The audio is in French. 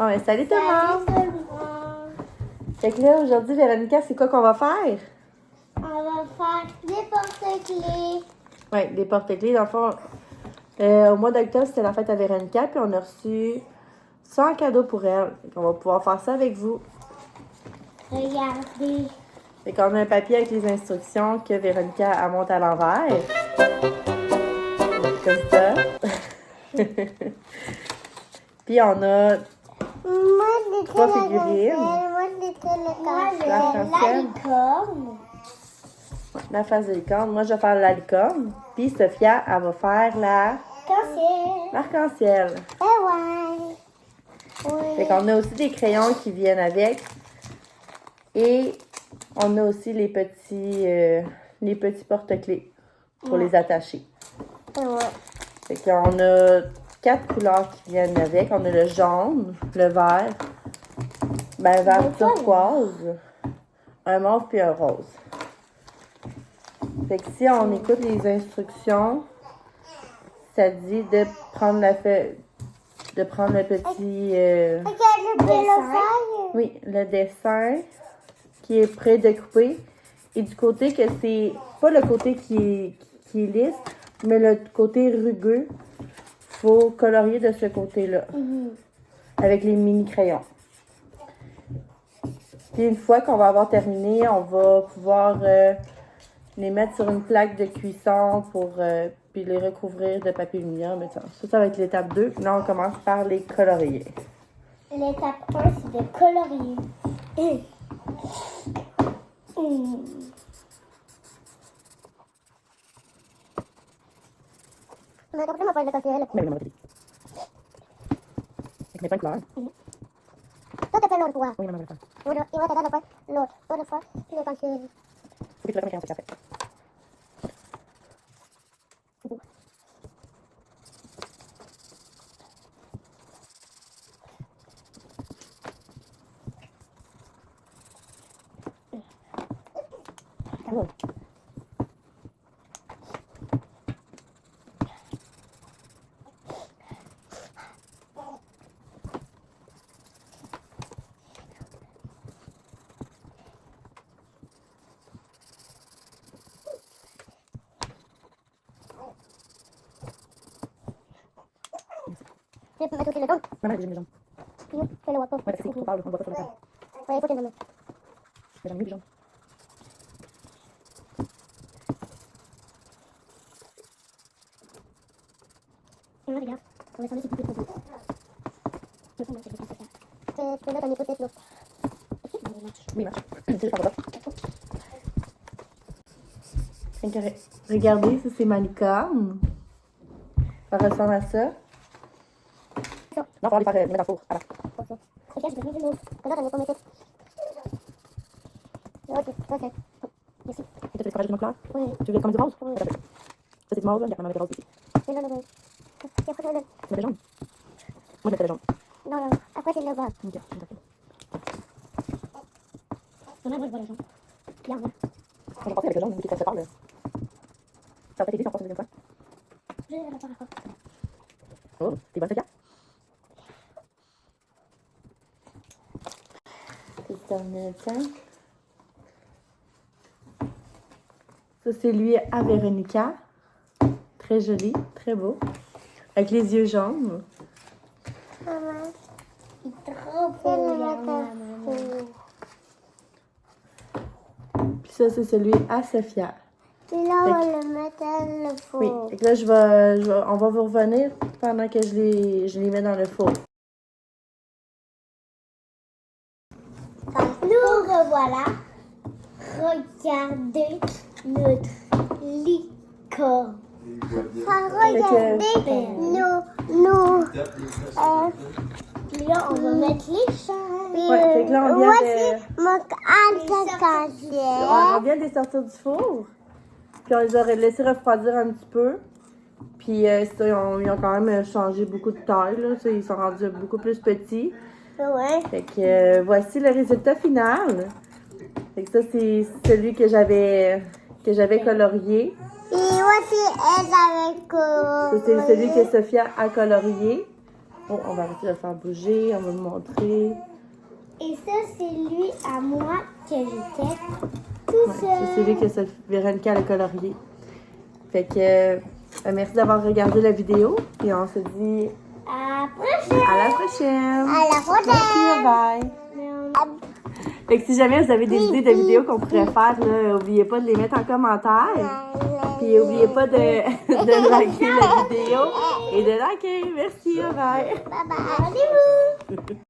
Ah ouais, salut tout le monde! Salut tout le monde! Fait que là, aujourd'hui, Véronica, c'est quoi qu'on va faire? On va faire des porte-clés. Ouais, des porte-clés. Dans le fond, au mois d'octobre, c'était la fête à Véronica, puis on a reçu 100 cadeaux pour elle. Fait qu'on va pouvoir faire ça avec vous. Regardez. Fait qu'on a un papier avec les instructions que Véronica elle monte à l'envers. Comme ça. Puis on a trois figurines. Moi, j'ai la licorne. La face de licorne. Moi, je vais faire la licorne. Puis Sophia, elle va faire l'arc-en-ciel. Ouais. Fait qu'on a aussi des crayons qui viennent avec. Et on a aussi les petits porte-clés pour les attacher. Ouais. Fait qu'on a 4 couleurs qui viennent avec. On a le jaune, le vert, vert turquoise, un mauve puis un rose. Fait que si on écoute les instructions, ça dit de prendre le petit... oui, le dessin qui est prêt de couper. Et du côté que c'est pas le côté qui est lisse, mais le côté rugueux, faut colorier de ce côté-là. Avec les mini crayons. Puis une fois qu'on va avoir terminé, on va pouvoir les mettre sur une plaque de cuisson pour puis les recouvrir de papier aluminium. Ça va être l'étape 2. Là, on commence par les colorier. L'étape 1, c'est de colorier. On a compris ma feuille de cocktail. Mais non, avec mes couleurs. Toi, t'as fait l'autre fois. Oui, maman, je vais le faire. Il va te donner l'autre fois. Puis le cocktail. Faut que tu le fasses après. Oh. Tu peux mettre aussi le jaune. Maman, j'ai mis le jaune. Fais le wappo. Ouais, c'est trop pâle, on voit pas sur le cadre. Ouais, il faut que je le mette. Mais j'en ai mis du jaune. Non, regarde. On va descendre, c'est beaucoup trop. Tu peux mettre un écoute l'autre. Oui, marche. C'est juste en bas. Regardez, ça c'est ma licorne. Ça ressemble à ça. Non, faut aller faire mettre dans le four avant. Ok, je vais mettre du mot. Regarde, on est pas mettre. Ok. Merci. Et tu veux faire juste couleur? Oui. Tu veux comme du rose? Oui. Ça c'est du mauve, là, il y a quand même du rose ici. Non. Et après, c'est le... Tu mets le jaune? Moi, je mettrais le jaune. Non. Après, c'est le bas. Ok. Non, moi, je vois le jaune. Regarde. On va passer avec le jaune, vu qu'il est très pâle. Ça va peut-être aider si on passe une deuxième fois. Je vais le faire encore. Oh, t'es bonne, Sophia? C'est un temps. Ça, c'est lui à Véronica. Très joli, très beau. Avec les yeux jaunes. Maman. Il est trop beau, maman. Puis ça, c'est celui à Sophia. Et là, on va le mettre dans le four. Oui, et que là, on va vous revenir pendant que je les mets dans le four. Nous revoilà. Regardez notre licorne. Regardez nous. Puis là, on va mettre les champs. Ouais, fait que là, on vient mon on vient de les sortir du four. Puis on les a laissés refroidir un petit peu. Puis ils ont quand même changé beaucoup de taille. Là. Ils sont rendus beaucoup plus petits. Ouais. Fait que voici le résultat final. Fait que ça, c'est celui que j'avais colorié. Et voici elle avec Ça, c'est celui que Sophia a colorié. Oh, on va arrêter de le faire bouger, on va le montrer. Et ça, c'est lui à moi que j'étais tout Ouais, seul. ça, c'est lui que Véronica a colorié. Fait que merci d'avoir regardé la vidéo. Et on se dit À la prochaine. à la prochaine. À la prochaine. Merci, bye. Fait que si jamais vous avez des idées de vidéos qu'on pourrait faire, là, n'oubliez pas de les mettre en commentaire. Puis n'oubliez pas de, de liker la vidéo et de liker. Merci, bye. Bye bye. Rendez-vous.